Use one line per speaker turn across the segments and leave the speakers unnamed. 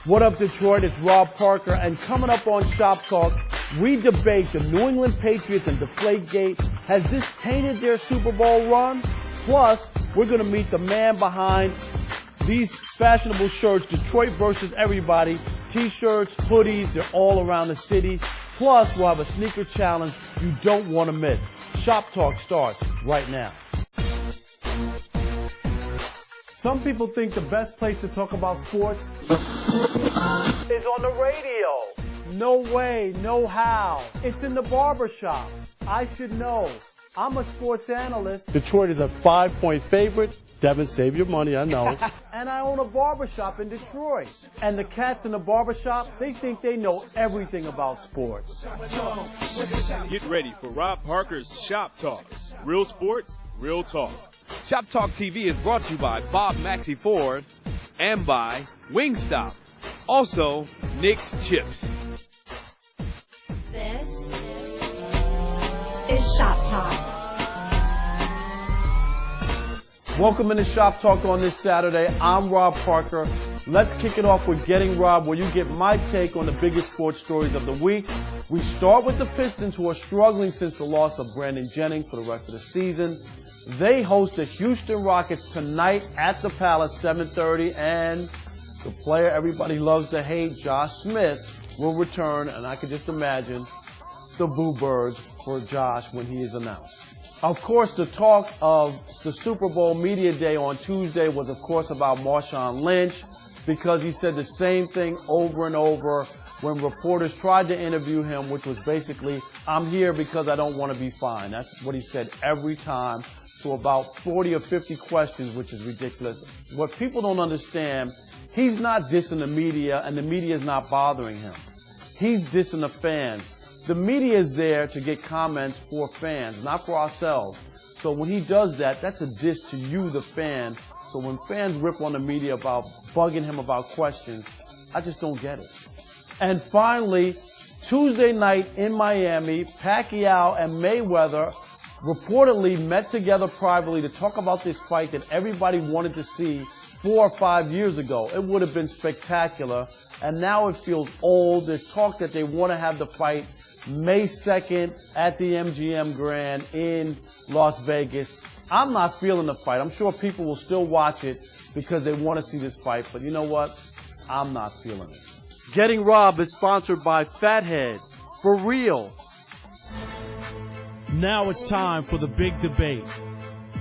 What up, Detroit? It's Rob Parker, and coming up on Shop Talk, we debate the New England Patriots and Deflategate. Has this tainted their Super Bowl run? Plus, we're going to meet the man behind these fashionable shirts, Detroit versus everybody, t-shirts, hoodies, they're all around the city. Plus, we'll have a sneaker challenge you don't want to miss. Shop Talk starts right now. Some people think the best place to talk about sports is on the radio. No way, no how. It's in the barbershop. I should know. I'm a sports analyst. Detroit is a 5-point favorite. Devin, save your money, I know. And I own a barbershop in Detroit. And the cats in the barbershop, they think they know everything about sports.
Get ready for Rob Parker's Shop Talk. Real sports, real talk.
Shoptalk TV is brought to you by Bob Maxey Ford and by Wingstop. Also, Nick's Chips.
This is Shop Talk.
Welcome into Shop Talk on this Saturday. I'm Rob Parker. Let's kick it off with Getting Rob, where you get my take on the biggest sports stories of the week. We start with the Pistons, who are struggling since the loss of Brandon Jennings for the rest of the season. They host the Houston Rockets tonight at the Palace, 7:30, and the player everybody loves to hate, Josh Smith, will return, and I can just imagine the boo birds for Josh when he is announced. Of course, the talk of the Super Bowl Media Day on Tuesday was, of course, about Marshawn Lynch, because he said the same thing over and over when reporters tried to interview him, which was basically, I'm here because I don't want to be fined. That's what he said every time. To about 40 or 50 questions, which is ridiculous. What people don't understand, he's not dissing the media, and the media is not bothering him. He's dissing the fans. The media is there to get comments for fans, not for ourselves. So when he does that, that's a diss to you, the fan. So when fans rip on the media about bugging him about questions, I just don't get it. And finally, Tuesday night in Miami, Pacquiao and Mayweather reportedly met together privately to talk about this fight that everybody wanted to see 4 or 5 years ago. It would have been spectacular, and now it feels old. There's talk that they want to have the fight May 2nd at the MGM Grand in Las Vegas. I'm not feeling the fight. I'm sure people will still watch it because they want to see this fight, but you know what? I'm not feeling it. Getting Rob is sponsored by Fathead. For real. Now it's time for the big debate.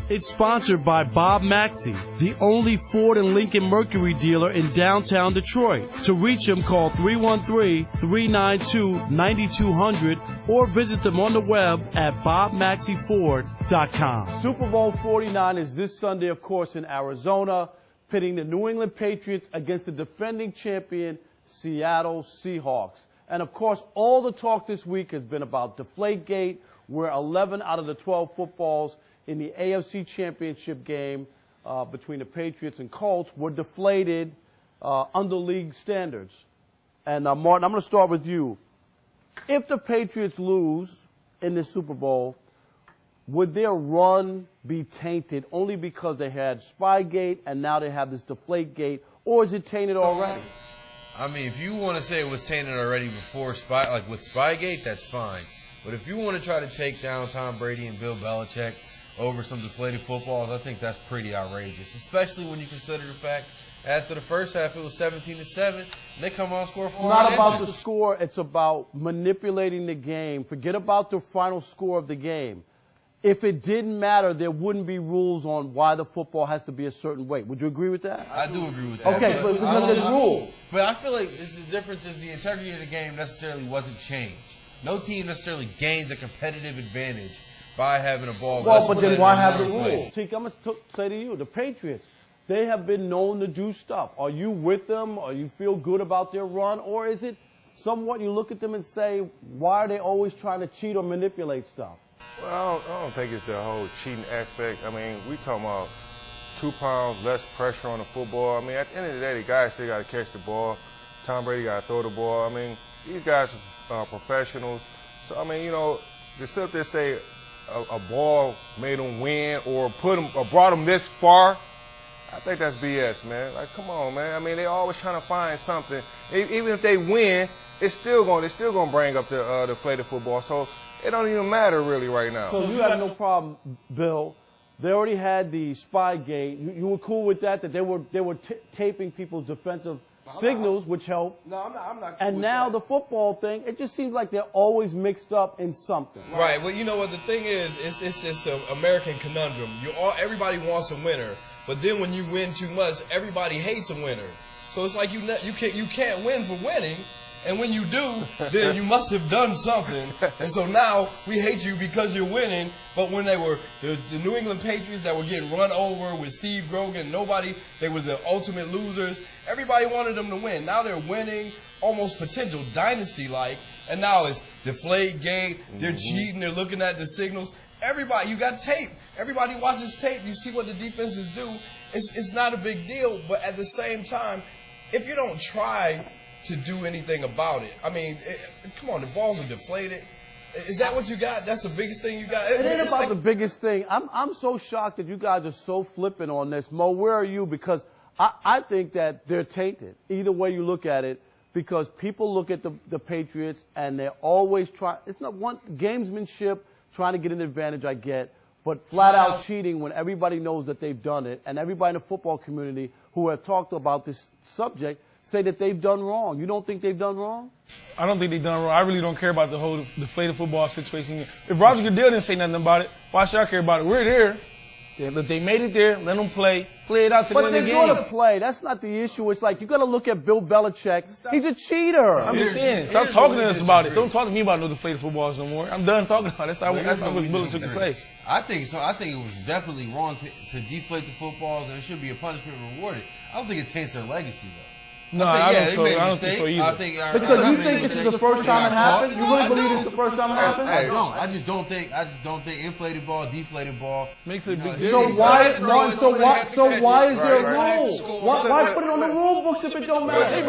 It's sponsored by Bob Maxey, the only Ford and Lincoln Mercury dealer in downtown Detroit. To reach him, call 313-392-9200 or visit them on the web at bobmaxeyford.com. Super Bowl 49 is this Sunday, of course, in Arizona, pitting the New England Patriots against the defending champion Seattle Seahawks. And, of course, all the talk this week has been about Deflategate, where 11 out of the 12 footballs in the AFC Championship game between the Patriots and Colts were deflated under league standards. And Martin, I'm going to start with you. If the Patriots lose in the Super Bowl, would their run be tainted only because they had Spygate and now they have this Deflategate, or is it tainted already?
I mean, if you want to say it was tainted already before like with Spygate, that's fine. But if you want to try to take down Tom Brady and Bill Belichick over some deflated footballs, I think that's pretty outrageous, especially when you consider the fact after the first half it was 17-7, and they come out and score 4.
It's not about the score. It's about manipulating the game. Forget about the final score of the game. If it didn't matter, there wouldn't be rules on why the football has to be a certain weight. Would you agree with that?
I do agree with that.
Okay, but because there's rules.
But I feel like the difference is the integrity of the game necessarily wasn't changed. No team necessarily gains a competitive advantage by having a ball.
Well, but then why have the rules? I'm going to say to you, the Patriots, they have been known to do stuff. Are you with them? Or you feel good about their run? Or is it somewhat you look at them and say, why are they always trying to cheat or manipulate stuff?
Well, I don't think it's the whole cheating aspect. I mean, we talking about 2 pounds less pressure on the football. I mean, at the end of the day, the guys still got to catch the ball. Tom Brady got to throw the ball. I mean, these guys are professionals. So, I mean, you know, to sit up there and say a ball made them win or brought them this far, I think that's BS, man. Like, come on, man. I mean, they always trying to find something. Even if they win, they're still gonna bring up the deflated football. So it don't even matter really right now.
So you have no problem, Bill. They already had the Spygate. You were cool with that they were taping people's defensive signals, which helped.
No, I'm not.
And now the football thing, it just seems like they're always mixed up in something.
Right. Well, you know what the thing is? It's an American conundrum. Everybody wants a winner, but then when you win too much, everybody hates a winner. So it's like you can't win for winning. And when you do, then you must have done something. And so now we hate you because you're winning. But when they were the New England Patriots that were getting run over with Steve Grogan, they were the ultimate losers. Everybody wanted them to win. Now they're winning, almost potential dynasty-like. And now it's Deflategate. They're cheating. They're looking at the signals. Everybody, you got tape. Everybody watches tape. You see what the defenses do. It's not a big deal. But at the same time, if you don't try to do anything about it. I mean, come on, the balls are deflated. Is that what you got? That's the biggest thing you got?
It ain't about the biggest thing. I'm so shocked that you guys are so flippant on this. Mo, where are you? Because I think that they're tainted, either way you look at it, because people look at the Patriots and they're always trying. It's not one gamesmanship, trying to get an advantage, I get, but flat out cheating when everybody knows that they've done it, and everybody in the football community who have talked about this subject say that they've done wrong. You don't think they've done wrong?
I don't think they've done wrong. I really don't care about the whole deflated football situation. If Roger Goodell didn't say nothing about it, why should I care about it? We're there. If they made it there, let them play it out to win the game.
But they're going to play. That's not the issue. It's like you got to look at Bill Belichick. He's a cheater.
I'm just saying, stop talking to us about it. Don't talk to me about no deflated footballs no more. I'm done talking about it. That's what Belichick can say.
I think so. I think it was definitely wrong to deflate the footballs, and it should be a punishment rewarded. I don't think it taints their legacy, though.
No, I don't think so either.
Because you think this is the first time it happened? You really believe it's the first time it happened?
I don't. I just don't think inflated ball, deflated ball
makes it a big deal.
So why is there a rule? Why put it on the rule books if it don't matter?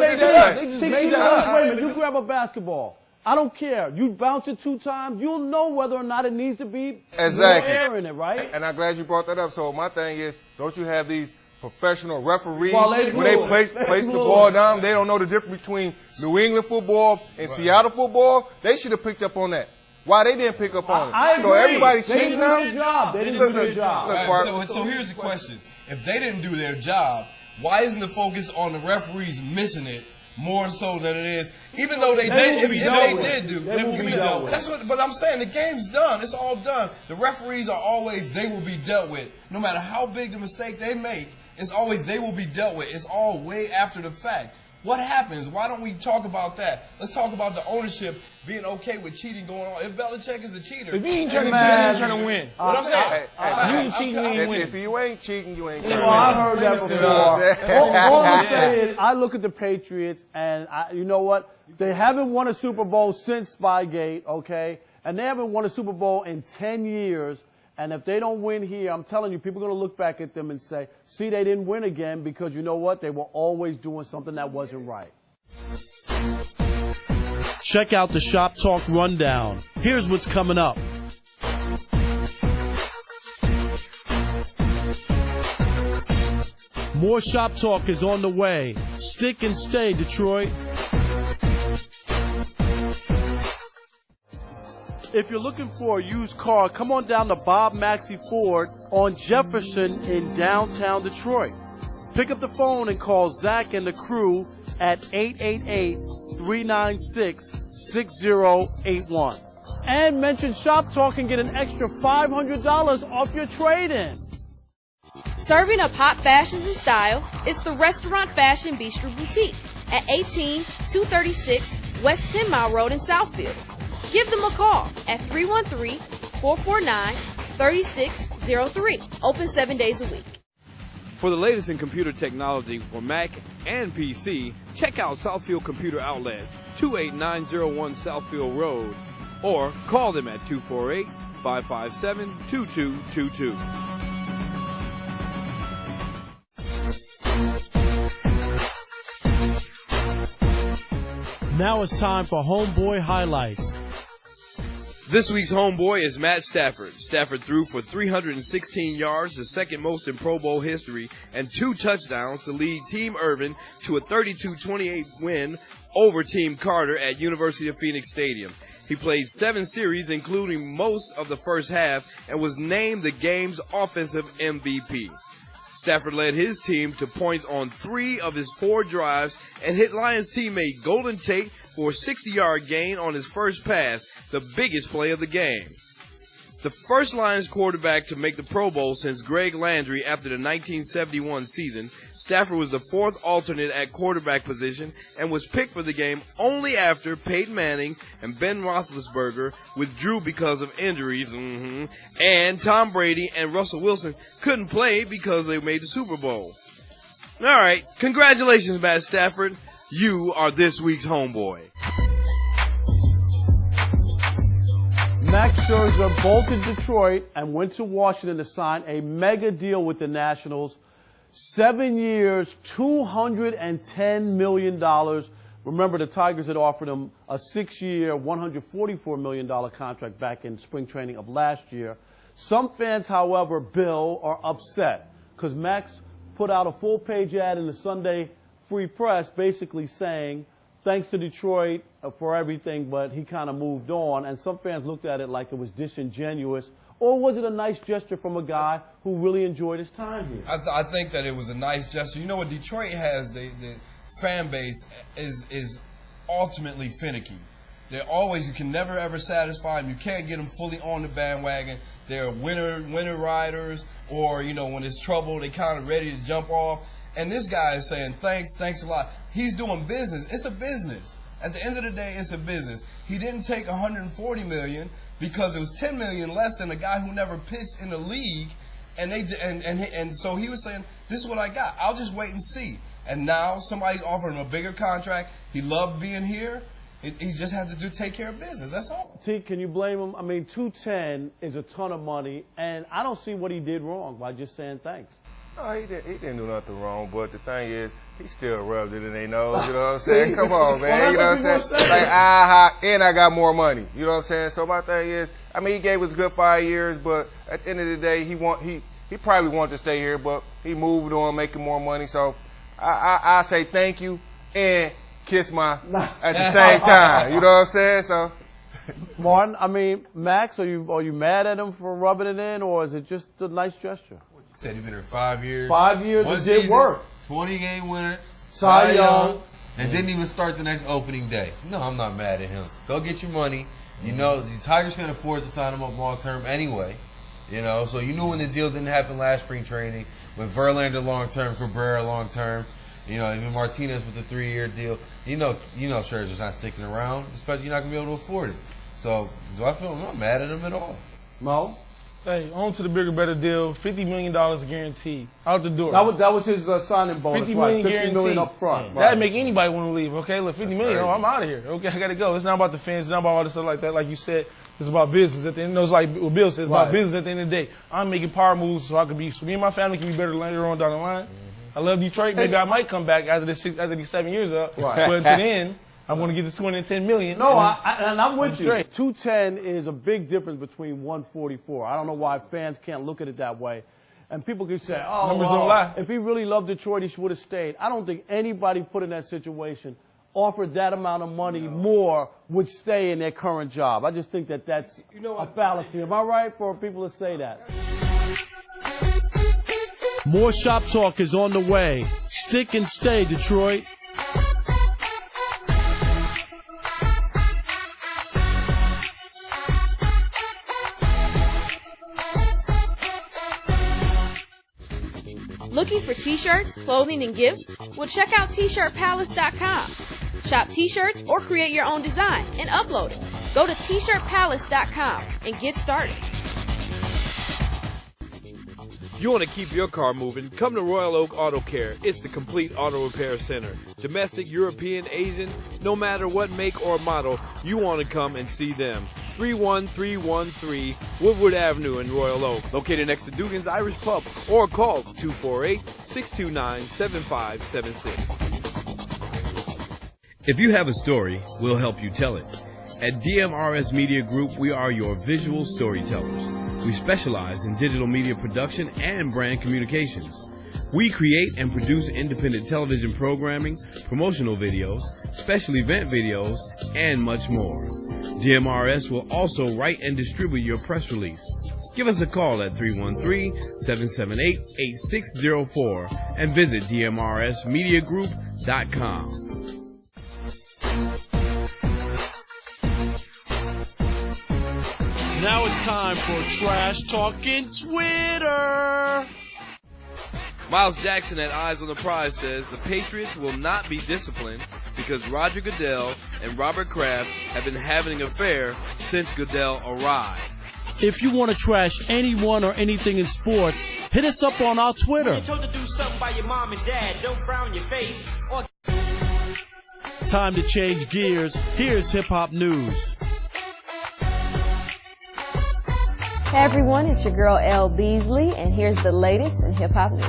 They just made that.
Wait a minute, you grab a basketball. I don't care. You bounce it 2 times, you'll know whether or not it needs to be more air in it, right?
And I'm glad you brought that up. So my thing is, don't you have these professional referees,
when
they place the ball down, they don't know the difference between New England football and Seattle football? They should have picked up on that. Why they didn't pick up on it? So everybody cheating now?
They didn't do their job.
So here's the question. If they didn't do their job, why isn't the focus on the referees missing it more so than it is? Even though they did. That's what. But I'm saying the game's done. It's all done. The referees are always, they will be dealt with. No matter how big the mistake they make, it's always they will be dealt with. It's all way after the fact. What happens? Why don't we talk about that? Let's talk about the ownership being okay with cheating going on. If Belichick is a cheater,
if you ain't trying to cheat, you're trying to win.
What I'm saying,
you ain't cheating, you ain't winning.
If you ain't cheating, you ain't winning.
Well, I heard that before. All I'm saying is, I look at the Patriots, and you know what? They haven't won a Super Bowl since Spygate, okay? And they haven't won a Super Bowl in 10 years. And if they don't win here, I'm telling you, people are going to look back at them and say, see, they didn't win again because you know what? They were always doing something that wasn't right.
Check out the Shop Talk Rundown. Here's what's coming up. More Shop Talk is on the way. Stick and stay, Detroit.
If you're looking for a used car, come on down to Bob Maxey Ford on Jefferson in downtown Detroit. Pick up the phone and call Zach and the crew at 888-396-6081. And mention Shop Talk and get an extra $500 off your trade-in.
Serving up hot fashions and style, it's the Restaurant Fashion Bistro Boutique at 18236 West 10 Mile Road in Southfield. Give them a call at 313-449-3603. Open 7 days a week.
For the latest in computer technology for Mac and PC, check out Southfield Computer Outlet, 28901 Southfield Road, or call them at 248-557-2222.
Now it's time for Homeboy Highlights.
This week's homeboy is Matt Stafford. Stafford threw for 316 yards, the second most in Pro Bowl history, and 2 touchdowns to lead Team Irvin to a 32-28 win over Team Carter at University of Phoenix Stadium. He played 7 series, including most of the first half, and was named the game's offensive MVP. Stafford led his team to points on 3 of his 4 drives and hit Lions teammate Golden Tate for a 60-yard gain on his first pass, the biggest play of the game. The first Lions quarterback to make the Pro Bowl since Greg Landry after the 1971 season, Stafford was the 4th alternate at quarterback position and was picked for the game only after Peyton Manning and Ben Roethlisberger withdrew because of injuries, and Tom Brady and Russell Wilson couldn't play because they made the Super Bowl. All right, congratulations, Matt Stafford. You are this week's homeboy.
Max Scherzer bolted Detroit and went to Washington to sign a mega deal with the Nationals. 7 years, $210 million. Remember, the Tigers had offered him a 6-year, $144 million contract back in spring training of last year. Some fans, however, Bill, are upset because Max put out a full-page ad in the Sunday Free Press basically saying, thanks to Detroit for everything, but he kind of moved on. And some fans looked at it like it was disingenuous. Or was it a nice gesture from a guy who really enjoyed his time here?
I think that it was a nice gesture. You know what Detroit has, the fan base is ultimately finicky. They're always, you can never ever satisfy them. You can't get them fully on the bandwagon. They're winner riders, or, you know, when it's trouble, they kind of ready to jump off. And this guy is saying, thanks a lot. He's doing business. It's a business. At the end of the day, it's a business. He didn't take $140 million because it was $10 million less than a guy who never pitched in the league. And so he was saying, this is what I got. I'll just wait and see. And now somebody's offering him a bigger contract. He loved being here. He just has to take care of business. That's all.
T, can you blame him? I mean, $210 is a ton of money, and I don't see what he did wrong by just saying thanks.
No, he didn't do nothing wrong, but the thing is, he still rubbed it in their nose, you know what I'm saying? Come on, man,
well,
you know what I'm saying? Like, and I got more money, you know what I'm saying? So my thing is, I mean, he gave us a good 5 years, but at the end of the day, he probably wanted to stay here, but he moved on, making more money, so I say thank you and kiss my at the same time, you know what I'm saying? So.
Martin, I mean, Max, are you mad at him for rubbing it in, or is it just a nice gesture?
Said he's been here 5 years.
5 years, it did work.
20-game winner,
Cy Young,
and didn't even start the next opening day. No, I'm not mad at him. Go get your money. You know, the Tigers can afford to sign him up long-term anyway. You know, so you knew when the deal didn't happen last spring training, with Verlander long-term, Cabrera long-term, you know, even Martinez with the 3-year deal. You know Scherzer's not sticking around, especially you're not going to be able to afford it. So I feel I'm not mad at him at all.
Mo?
Hey, on to the bigger, better deal. $50 million guaranteed. Out the door.
That was his signing bonus,
$50
right?
million
$50
guaranteed.
million up front. Right.
That'd make anybody want to leave. Okay, look, $50 million. Oh, I'm out of here. Okay, I got to go. It's not about the fans. It's not about all this stuff like that. Like you said, it's about business. At the end, it's like what Bill says, it's about business at the end of the day. I'm making power moves so me and my family can be better later on down the line. I love Detroit. Maybe I might come back after these 7 years up.
Right.
But at the end, I'm going to get this $210 million.
No, and I'm with you. 210 is a big difference between 144. I don't know why fans can't look at it that way. And people can say, oh,
numbers don't lie.
If he really loved Detroit, he would have stayed. I don't think anybody put in that situation, offered that amount of money more, would stay in their current job. I just think that's a fallacy. Am I right for people to say that?
More Shop Talk is on the way. Stick and stay, Detroit.
Looking for t-shirts, clothing, and gifts? Well, check out t-shirtpalace.com. Shop t-shirts or create your own design and upload it. Go to t-shirtpalace.com and get started.
You want to keep your car moving? Come to Royal Oak Auto Care. It's the complete auto repair center. Domestic, European, Asian, no matter what make or model, you want to come and see them. 31313 Woodward Avenue in Royal Oak, located next to Dugan's Irish Pub, or call 248-629-7576.
If you have a story, we'll help you tell it.
At DMRS Media Group, we are your visual storytellers. We specialize in digital media production and brand communications. We create and produce independent television programming, promotional videos, special event videos, and much more. DMRS will also write and distribute your press release. Give us a call at 313-778-8604 and visit dmrsmediagroup.com.
Now it's time for Trash Talking Twitter.
Miles Jackson at Eyes on the Prize says the Patriots will not be disciplined because Roger Goodell and Robert Kraft have been having an affair since Goodell arrived.
If you want to trash anyone or anything in sports, hit us up on our Twitter.
When you're told to do something by your mom and dad, don't frown your face. Or...
Time to change gears. Here's Hip Hop News.
Hey everyone, it's your girl Elle Beasley, and here's the latest in hip hop news.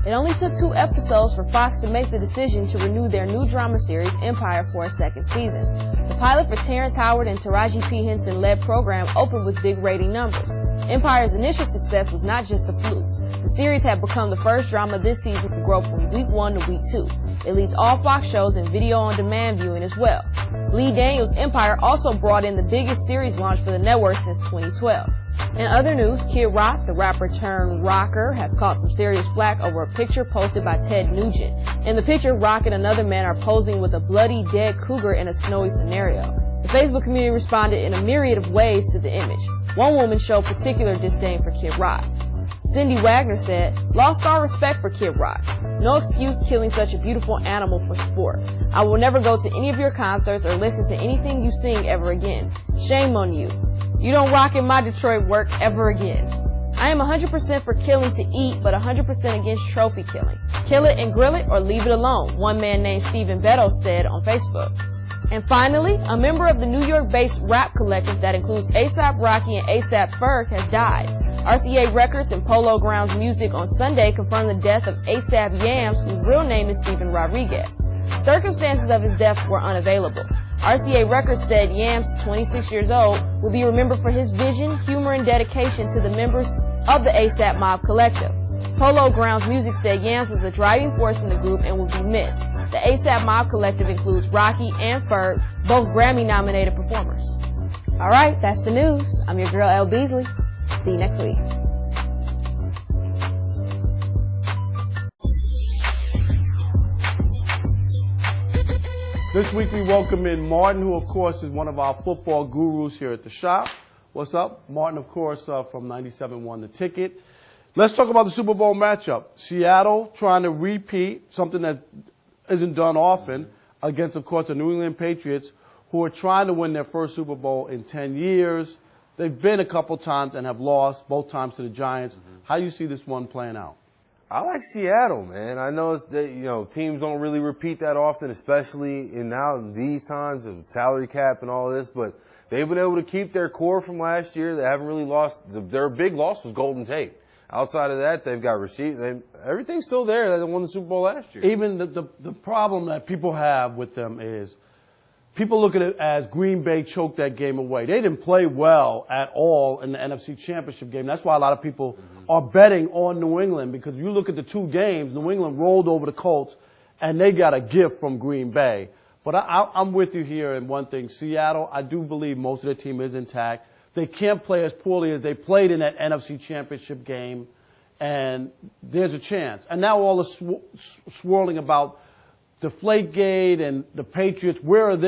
It only took 2 episodes for Fox to make the decision to renew their new drama series, Empire, for a second season. The pilot for Terrence Howard and Taraji P. Henson-led program opened with big rating numbers. Empire's initial success was not just a fluke. The series had become the first drama this season to grow from week 1 to week 2. It leads all Fox shows in video-on-demand viewing as well. Lee Daniels' Empire also brought in the biggest series launch for the network since 2012. In other news, Kid Rock, the rapper turned rocker, has caught some serious flack over a picture posted by Ted Nugent. In the picture, Rock and another man are posing with a bloody dead cougar in a snowy scenario. The Facebook community responded in a myriad of ways to the image. One woman showed particular disdain for Kid Rock. Cindy Wagner said, "Lost all respect for Kid Rock. No excuse killing such a beautiful animal for sport. I will never go to any of your concerts or listen to anything you sing ever again. Shame on you. You don't rock in my Detroit work ever again. I am 100% for killing to eat, but 100% against trophy killing. Kill it and grill it or leave it alone," one man named Stephen Beto said on Facebook. And finally, a member of the New York-based rap collective that includes A$AP Rocky and A$AP Ferg has died. RCA Records and Polo Grounds Music on Sunday confirmed the death of A$AP Yams, whose real name is Steven Rodriguez. Circumstances of his death were unavailable. RCA Records said Yams, 26 years old, will be remembered for his vision, humor, and dedication to the members of the A$AP Mob Collective. Polo Grounds Music said Yams was a driving force in the group and will be missed. The A$AP Mob Collective includes Rocky and Ferg, both Grammy-nominated performers. All right, that's the news. I'm your girl, Elle Beasley. See you next week.
This week we welcome in Martin, who of course is one of our football gurus here at the shop. What's up? Martin, of course, from 97.1 The Ticket. Let's talk about the Super Bowl matchup. Seattle trying to repeat something that isn't done often against, of course, the New England Patriots, who are trying to win their first Super Bowl in 10 years. They've been a couple times and have lost, both times to the Giants. How do you see this one playing out?
I like Seattle, man. I know that, teams don't really repeat that often, especially in these times of salary cap and all this, but they've been able to keep their core from last year. They haven't really lost. Their big loss was Golden Tate. Outside of that, they've got receivers. Everything's still there. They won the Super Bowl last year.
Even the problem that people have with them is people look at it as Green Bay choked that game away. They didn't play well at all in the NFC Championship game. That's why a lot of people are betting on New England, because if you look at the 2 games, New England rolled over the Colts, and they got a gift from Green Bay. But I'm with you here in one thing. Seattle, I do believe most of their team is intact. They can't play as poorly as they played in that NFC Championship game, and there's a chance. And now all the swirling about Deflategate and the Patriots, where is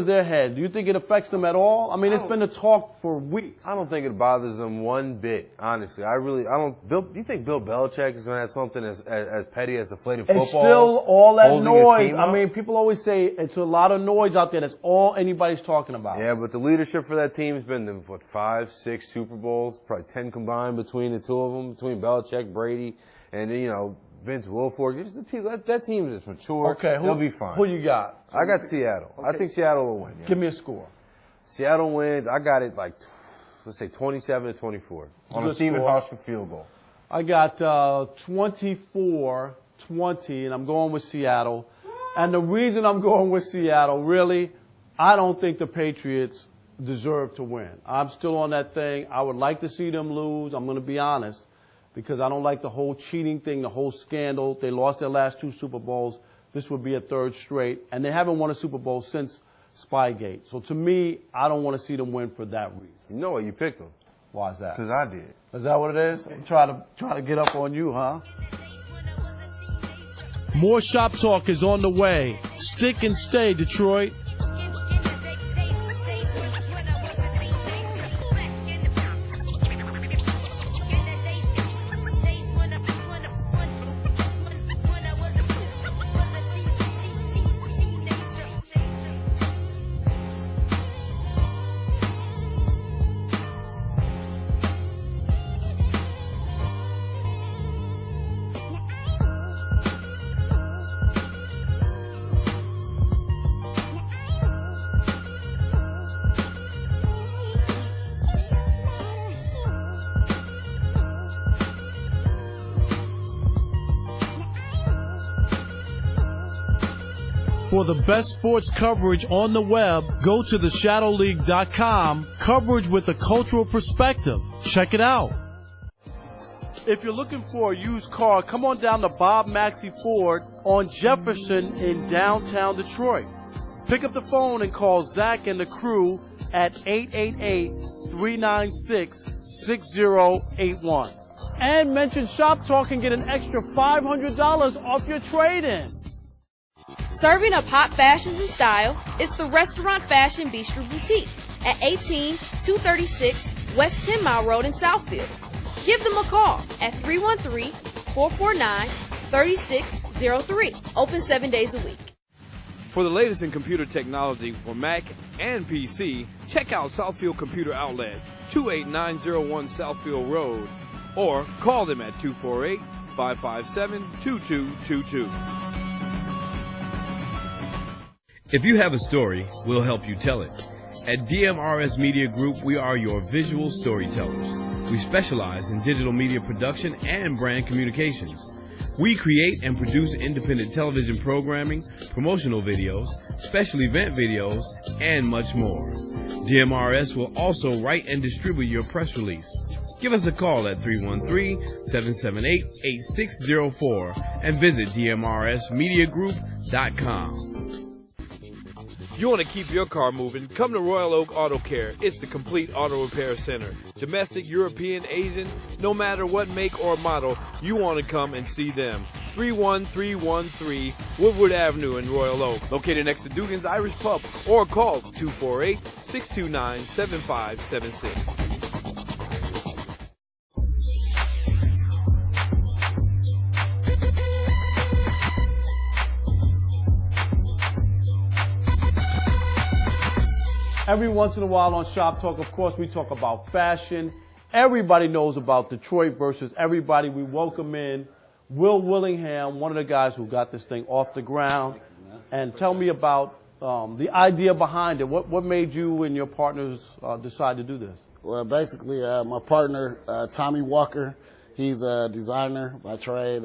their head? Do you think it affects them at all? I mean, it's been a talk for weeks.
I don't think it bothers them one bit, honestly. I don't. Do you think Bill Belichick is going to have something as petty as deflated football?
It's still all that noise. I mean, people always say it's a lot of noise out there. That's all anybody's talking about.
Yeah, but the leadership for that team has been, 5, 6 Super Bowls, probably 10 combined between the two of them, between Belichick, Brady, and, Vince Wilfork. That team is mature.
Okay,
they'll be fine.
Who you got?
I got Seattle. Okay. I think Seattle will win. Yeah.
Give me a score.
Seattle wins. I got it let's say 27-24 on a Stephen Hauschka field goal.
I got 24-20, and I'm going with Seattle. And the reason I'm going with Seattle, really, I don't think the Patriots deserve to win. I'm still on that thing. I would like to see them lose. I'm going to be honest, because I don't like the whole cheating thing, the whole scandal. They lost their last 2 Super Bowls. This would be a 3rd straight, and they haven't won a Super Bowl since Spygate. So to me, I don't want to see them win for that reason.
You know what? You picked them.
Why is that?
Because I did.
Is that what it is? I'm trying to get up on you, huh?
More Shop Talk is on the way. Stick and stay, Detroit. For the best sports coverage on the web, go to theshadowleague.com. Coverage with a cultural perspective. Check it out.
If you're looking for a used car, come on down to Bob Maxey Ford on Jefferson in downtown Detroit. Pick up the phone and call Zach and the crew at 888-396-6081. And mention Shop Talk and get an extra $500 off your trade-in.
Serving up hot fashions and style, it's the Restaurant Fashion Bistro Boutique at 18236 West 10 Mile Road in Southfield. Give them a call at 313-449-3603. Open 7 days a week.
For the latest in computer technology for Mac and PC, check out Southfield Computer Outlet, 28901 Southfield Road, or call them at 248-557-2222. If you have a story, we'll help you tell it. At DMRS Media Group, we are your visual storytellers. We specialize in digital media production and brand communications. We create and produce independent television programming, promotional videos, special event videos, and much more. DMRS will also write and distribute your press release. Give us a call at 313-778-8604 and visit dmrsmediagroup.com. You want to keep your car moving? Come to Royal Oak Auto Care. It's the complete auto repair center. Domestic, European, Asian, no matter what make or model, you want to come and see them. 31313 Woodward Avenue in Royal Oak, located next to Dugan's Irish Pub, or call 248-629-7576.
Every once in a while on Shop Talk, of course, we talk about fashion. Everybody knows about Detroit versus everybody. We welcome in Will Willingham, one of the guys who got this thing off the ground. And tell me about the idea behind it. What made you and your partners decide to do this?
Well, basically, my partner, Tommy Walker, he's a designer by trade.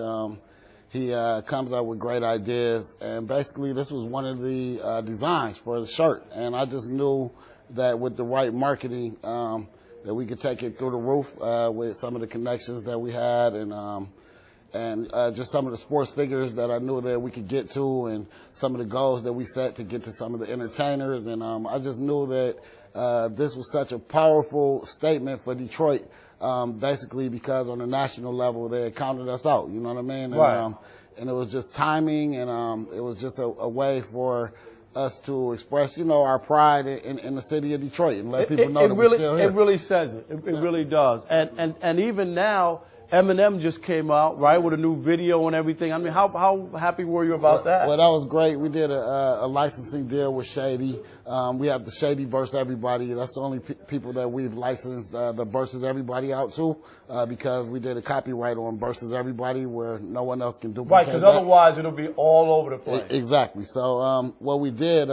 He comes up with great ideas, and basically this was one of the designs for the shirt. And I just knew that with the right marketing, that we could take it through the roof with some of the connections that we had, and just some of the sports figures that I knew that we could get to, and some of the goals that we set to get to some of the entertainers. And I just knew that this was such a powerful statement for Detroit. Basically because on the national level they had counted us out, you know what I mean?
Right.
And it was just timing, and it was just a way for us to express, our pride in the city of Detroit and let people know that we're still here.
It really says it. It really does. And even now, Eminem just came out, right, with a new video and everything. I mean, how happy were you about that?
Well, that was great. We did a licensing deal with Shady. We have the Shady Verse Everybody. That's the only people that we've licensed the Versus Everybody out to, because we did a copyright on Versus Everybody where no one else can duplicate.
Right, because otherwise it'll be all over the place.
Exactly. So what we did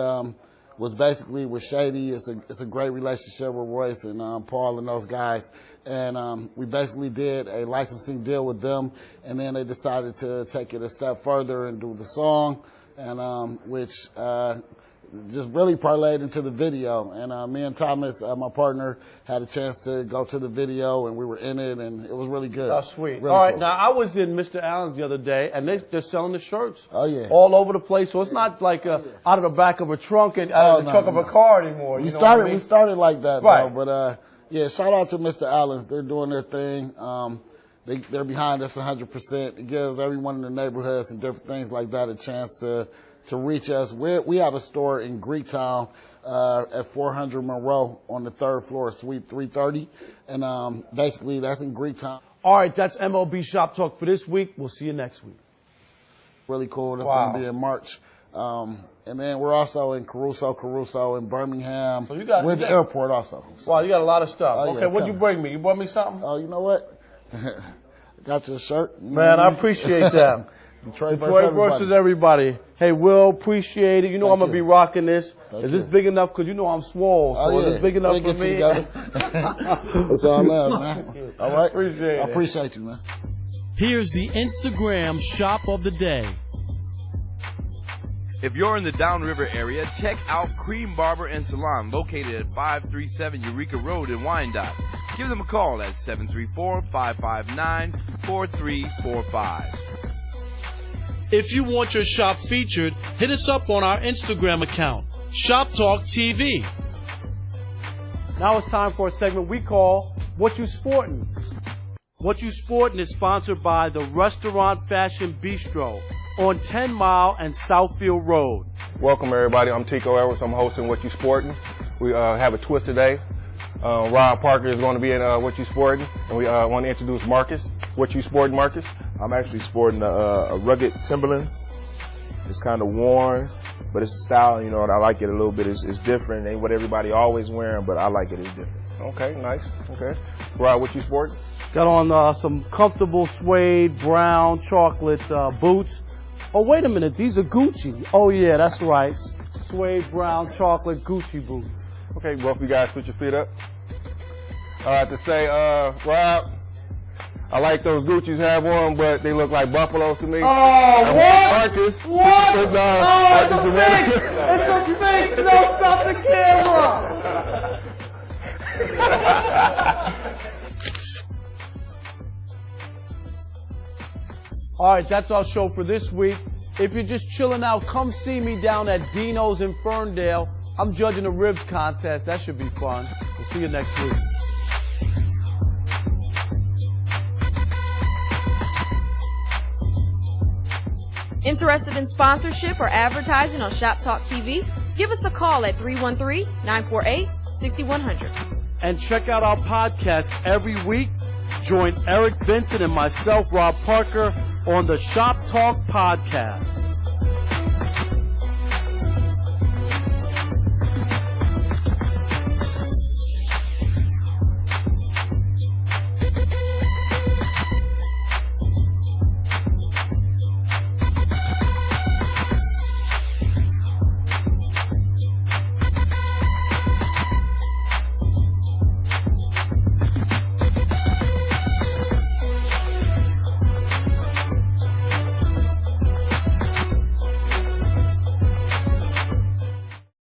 was basically with Shady. It's a great relationship with Royce and Paul and those guys. And we basically did a licensing deal with them, and then they decided to take it a step further and do the song, and which just really parlayed into the video. And me and Thomas, my partner, had a chance to go to the video, and we were in it, and it was really good.
Oh, sweet.
Really
All right,
cool.
now I was in Mr. Allen's the other day, and they're selling the shirts.
Oh, yeah.
All over the place, so it's not like out of the back of a trunk and out of the trunk of a car anymore.
We started like that,
Right.
though. But yeah, shout out to Mr. Allen's. They're doing their thing. They're behind us 100%. It gives everyone in the neighborhoods and different things like that a chance to reach us. We have a store in Greektown at 400 Monroe on the 3rd floor, Suite 330. And basically, that's in Greektown.
All right, that's MLB Shop Talk for this week. We'll see you next week.
Really cool. That's
Wow.
going to be in March. And then we're also in Caruso in Birmingham.
So
we're at the airport also.
Wow, you got a lot of stuff.
Oh, yeah,
okay,
it's
what'd you bring me? You brought me something?
Oh, you know what? Got you a shirt.
Man, I appreciate that.
Detroit
versus everybody. Hey, Will, appreciate it. You know
Thank
I'm going to
you.
be rocking this.
Thank
Is this
you.
big enough? Because you know I'm swole. So
Oh,
is
yeah.
this big enough
We'll
for
get you
me?
together. It's all love, man. All right?
Appreciate
I
it.
appreciate you, man.
Here's the Instagram shop of the day.
If you're in the Downriver area, check out Cream Barber and Salon, located at 537 Eureka Road in Wyandotte. Give them a call at 734-559-4345.
If you want your shop featured, hit us up on our Instagram account, Shoptalk TV.
Now it's time for a segment we call What You Sportin'. What You Sportin' is sponsored by the Restaurant Fashion Bistro on 10 Mile and Southfield Road.
Welcome, everybody. I'm Tico Edwards. I'm hosting What You Sportin'. We have a twist today. Rob Parker is going to be in What You Sportin', and we want to introduce Marcus. What You Sportin', Marcus?
I'm actually sporting a rugged Timberland. It's kind of worn, but it's a style, you know, and I like it a little bit. It's different. It ain't what everybody always wearing, but I like it. It's different.
Okay, nice. Okay. Rob, what you sporting?
Got on some comfortable suede brown chocolate boots. Oh, wait a minute. These are Gucci. Oh, yeah, that's right. Suede brown chocolate Gucci boots.
Okay, both of you guys put your feet up. I have to say, Rob, I like those Gucci's have on, but they look like buffaloes to me.
Oh, what?
Marcus.
What?
It's
It's a fake! It's a fake! No, stop the camera! All right, that's our show for this week. If you're just chilling out, come see me down at Dino's in Ferndale. I'm judging the ribs contest. That should be fun. We'll see you next week.
Interested in sponsorship or advertising on Shoptalk TV? Give us a call at 313-948-6100.
And check out our podcast every week. Join Eric Vincent and myself, Rob Parker, on the Shop Talk podcast.